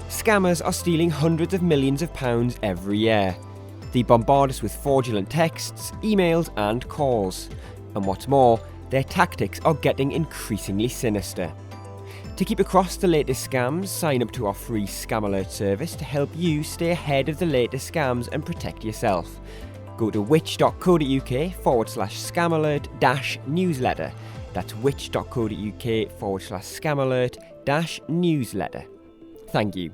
Scammers are stealing hundreds of millions of pounds every year. They bombard us with fraudulent texts, emails and calls. And what's more, their tactics are getting increasingly sinister. To keep across the latest scams, sign up to our free Scam Alert service to help you stay ahead of the latest scams and protect yourself. Go to which.co.uk/scamalert-newsletter. That's which.co.uk/scamalert-newsletter. Thank you.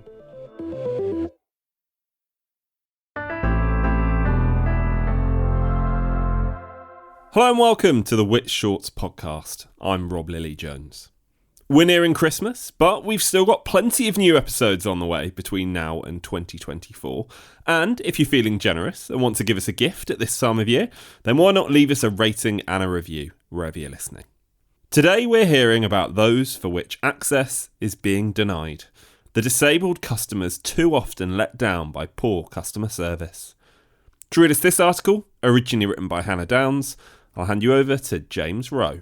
Hello and welcome to the Witch Shorts podcast. I'm Rob Lilly-Jones. We're nearing Christmas, but we've still got plenty of new episodes on the way between now and 2024. And if you're feeling generous and want to give us a gift at this time of year, then why not leave us a rating and a review wherever you're listening. Today we're hearing about those for which access is being denied. The disabled customers too often let down by poor customer service. To read us this article, originally written by Hannah Downs, I'll hand you over to James Rowe.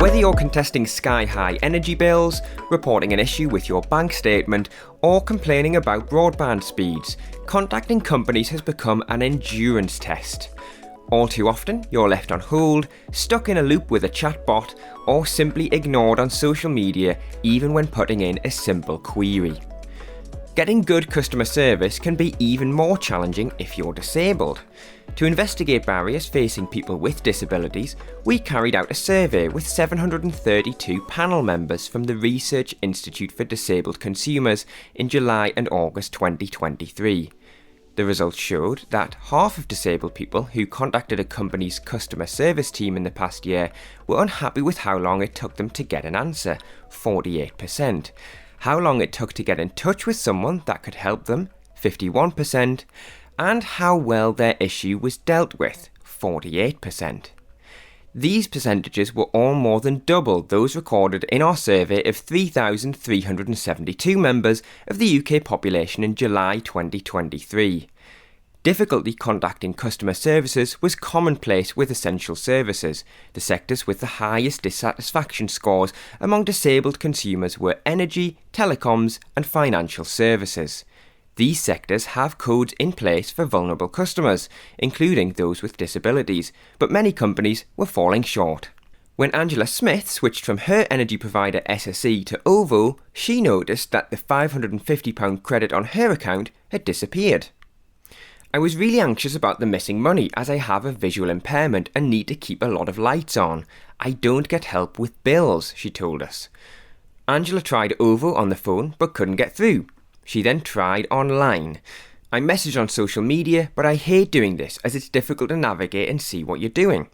Whether you're contesting sky-high energy bills, reporting an issue with your bank statement, or complaining about broadband speeds, contacting companies has become an endurance test. All too often, you're left on hold, stuck in a loop with a chatbot, or simply ignored on social media even when putting in a simple query. Getting good customer service can be even more challenging if you're disabled. To investigate barriers facing people with disabilities, we carried out a survey with 732 panel members from the Research Institute for Disabled Consumers in July and August 2023. The results showed that half of disabled people who contacted a company's customer service team in the past year were unhappy with how long it took them to get an answer, 48%, how long it took to get in touch with someone that could help them, 51%, and how well their issue was dealt with, 48%. These percentages were all more than double those recorded in our survey of 3,372 members of the UK population in July 2023. Difficulty contacting customer services was commonplace with essential services. The sectors with the highest dissatisfaction scores among disabled consumers were energy, telecoms and financial services. These sectors have codes in place for vulnerable customers, including those with disabilities, but many companies were falling short. When Angela Smith switched from her energy provider SSE to OVO, she noticed that the £550 credit on her account had disappeared. I was really anxious about the missing money as I have a visual impairment and need to keep a lot of lights on. I don't get help with bills, she told us. Angela tried OVO on the phone but couldn't get through. She then tried online. I messaged on social media, but I hate doing this as it's difficult to navigate and see what you're doing.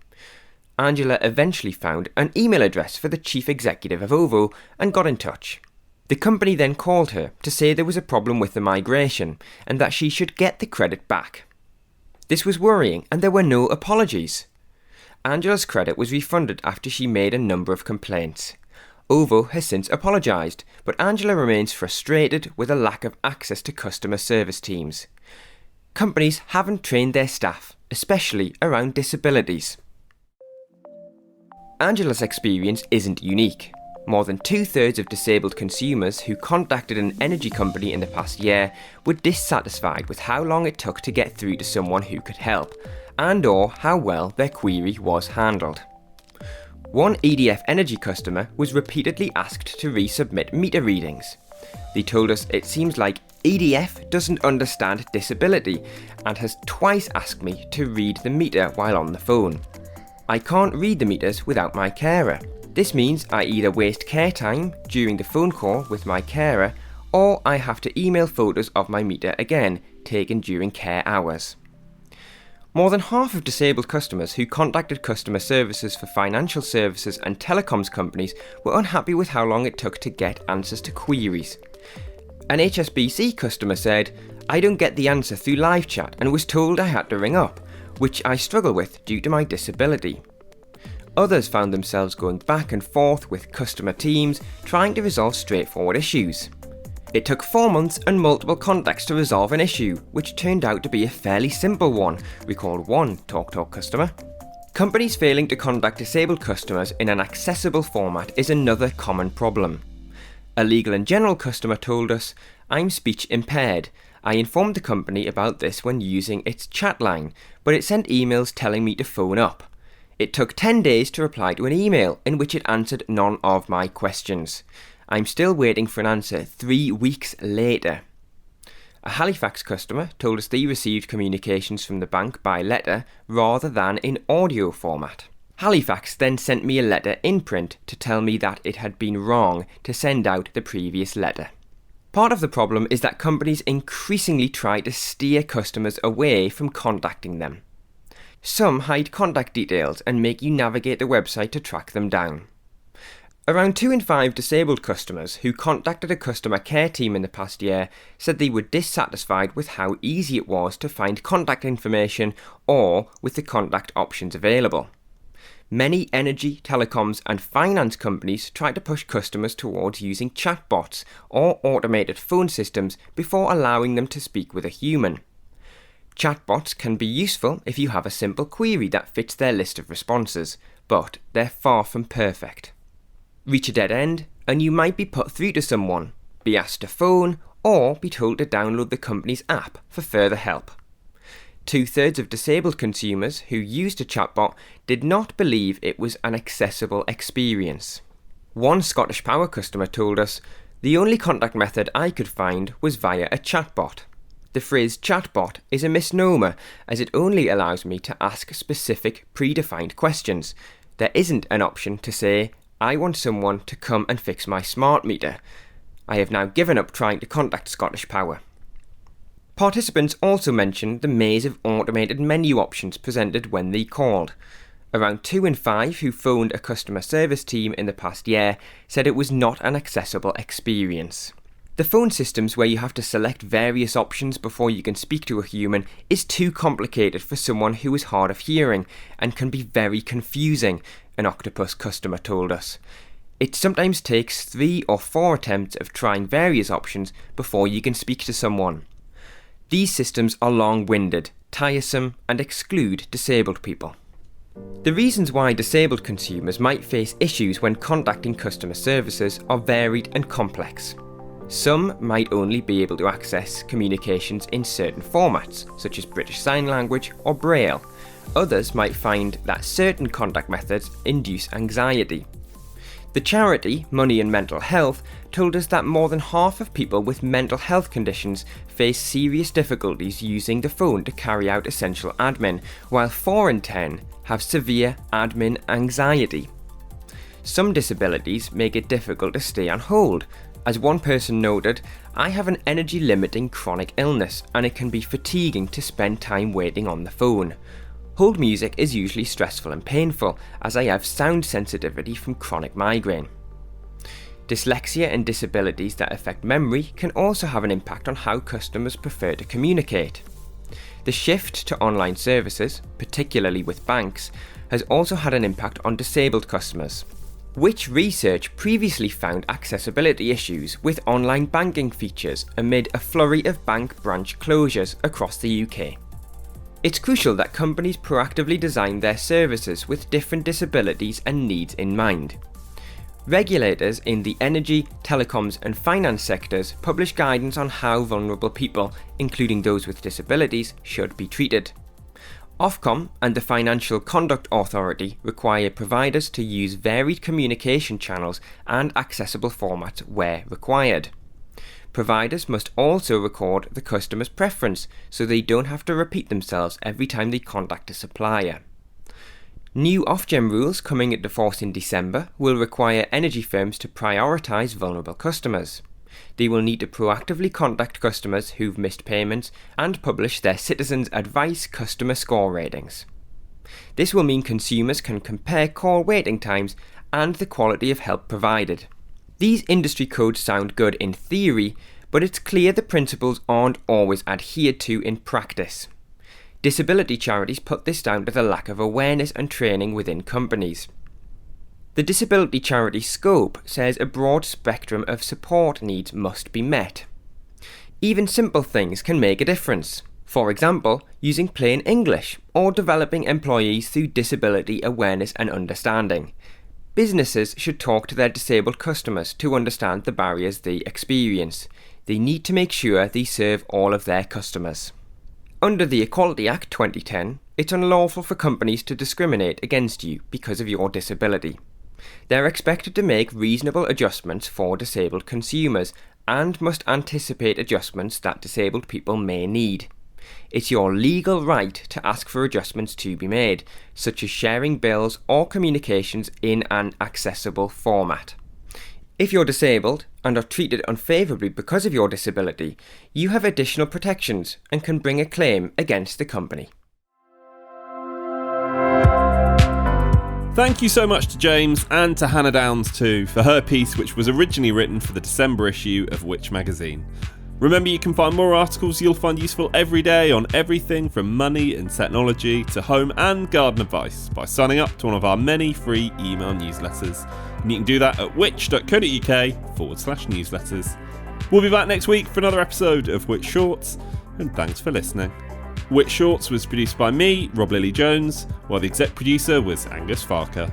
Angela eventually found an email address for the chief executive of OVO and got in touch. The company then called her to say there was a problem with the migration and that she should get the credit back. This was worrying and there were no apologies. Angela's credit was refunded after she made a number of complaints. OVO has since apologised, but Angela remains frustrated with a lack of access to customer service teams. Companies haven't trained their staff, especially around disabilities. Angela's experience isn't unique. More than 2/3 of disabled consumers who contacted an energy company in the past year were dissatisfied with how long it took to get through to someone who could help, and/or how well their query was handled. One EDF Energy customer was repeatedly asked to resubmit meter readings. They told us it seems like EDF doesn't understand disability and has twice asked me to read the meter while on the phone. I can't read the meters without my carer. This means I either waste care time during the phone call with my carer or I have to email photos of my meter again, taken during care hours. More than half of disabled customers who contacted customer services for financial services and telecoms companies were unhappy with how long it took to get answers to queries. An HSBC customer said, "I don't get the answer through live chat and was told I had to ring up, which I struggle with due to my disability." Others found themselves going back and forth with customer teams trying to resolve straightforward issues. It took 4 months and multiple contacts to resolve an issue, which turned out to be a fairly simple one, recalled one TalkTalk customer. Companies failing to contact disabled customers in an accessible format is another common problem. A Legal and General customer told us, "I'm speech impaired. I informed the company about this when using its chat line, but it sent emails telling me to phone up. It took 10 days to reply to an email in which it answered none of my questions. I'm still waiting for an answer 3 weeks later." A Halifax customer told us they received communications from the bank by letter rather than in audio format. Halifax then sent me a letter in print to tell me that it had been wrong to send out the previous letter. Part of the problem is that companies increasingly try to steer customers away from contacting them. Some hide contact details and make you navigate the website to track them down. Around 2 in 5 disabled customers who contacted a customer care team in the past year said they were dissatisfied with how easy it was to find contact information or with the contact options available. Many energy, telecoms and finance companies try to push customers towards using chatbots or automated phone systems before allowing them to speak with a human. Chatbots can be useful if you have a simple query that fits their list of responses, but they're far from perfect. Reach a dead end, and you might be put through to someone, be asked to phone, or be told to download the company's app for further help. 2/3 of disabled consumers who used a chatbot did not believe it was an accessible experience. One Scottish Power customer told us, "The only contact method I could find was via a chatbot. The phrase chatbot is a misnomer as it only allows me to ask specific predefined questions. There isn't an option to say, 'I want someone to come and fix my smart meter.' I have now given up trying to contact Scottish Power." Participants also mentioned the maze of automated menu options presented when they called. Around 2 in 5 who phoned a customer service team in the past year said it was not an accessible experience. The phone systems where you have to select various options before you can speak to a human is too complicated for someone who is hard of hearing and can be very confusing, an Octopus customer told us. It sometimes takes 3 or 4 attempts of trying various options before you can speak to someone. These systems are long-winded, tiresome, and exclude disabled people. The reasons why disabled consumers might face issues when contacting customer services are varied and complex. Some might only be able to access communications in certain formats, such as British Sign Language or Braille. Others might find that certain contact methods induce anxiety. The charity Money and Mental Health told us that more than half of people with mental health conditions face serious difficulties using the phone to carry out essential admin, while 4 in 10 have severe admin anxiety. Some disabilities make it difficult to stay on hold. As one person noted, "I have an energy-limiting chronic illness and it can be fatiguing to spend time waiting on the phone. Hold music is usually stressful and painful as I have sound sensitivity from chronic migraine." Dyslexia and disabilities that affect memory can also have an impact on how customers prefer to communicate. The shift to online services, particularly with banks, has also had an impact on disabled customers. Which research previously found accessibility issues with online banking features amid a flurry of bank branch closures across the UK. It's crucial that companies proactively design their services with different disabilities and needs in mind. Regulators in the energy, telecoms and finance sectors publish guidance on how vulnerable people, including those with disabilities, should be treated. Ofcom and the Financial Conduct Authority require providers to use varied communication channels and accessible formats where required. Providers must also record the customer's preference so they don't have to repeat themselves every time they contact a supplier. New Ofgem rules coming into force in December will require energy firms to prioritise vulnerable customers. They will need to proactively contact customers who've missed payments and publish their Citizens Advice customer score ratings. This will mean consumers can compare call waiting times and the quality of help provided. These industry codes sound good in theory, but it's clear the principles aren't always adhered to in practice. Disability charities put this down to the lack of awareness and training within companies. The disability charity Scope says a broad spectrum of support needs must be met. Even simple things can make a difference. For example, using plain English or developing employees through disability awareness and understanding. Businesses should talk to their disabled customers to understand the barriers they experience. They need to make sure they serve all of their customers. Under the Equality Act 2010, it's unlawful for companies to discriminate against you because of your disability. They're expected to make reasonable adjustments for disabled consumers and must anticipate adjustments that disabled people may need. It's your legal right to ask for adjustments to be made, such as sharing bills or communications in an accessible format. If you're disabled and are treated unfavourably because of your disability, you have additional protections and can bring a claim against the company. Thank you so much to James and to Hannah Downs too for her piece, which was originally written for the December issue of Which magazine. Remember, you can find more articles you'll find useful every day on everything from money and technology to home and garden advice by signing up to one of our many free email newsletters. And you can do that at which.co.uk/newsletters. We'll be back next week for another episode of Which Shorts, and thanks for listening. Which Shorts was produced by me, Rob Lilly-Jones, while the exec producer was Angus Farker.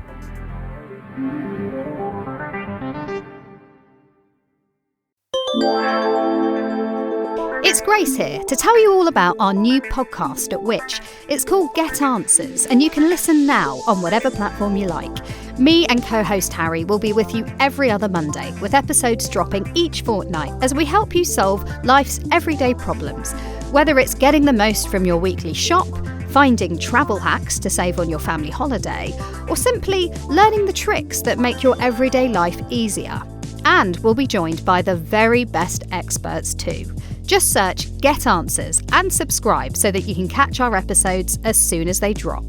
It's Grace here to tell you all about our new podcast at Which. It's called Get Answers, and you can listen now on whatever platform you like. Me and co-host Harry will be with you every other Monday, with episodes dropping each fortnight as we help you solve life's everyday problems. Whether it's getting the most from your weekly shop, finding travel hacks to save on your family holiday, or simply learning the tricks that make your everyday life easier. And we'll be joined by the very best experts too. Just search Get Answers and subscribe so that you can catch our episodes as soon as they drop.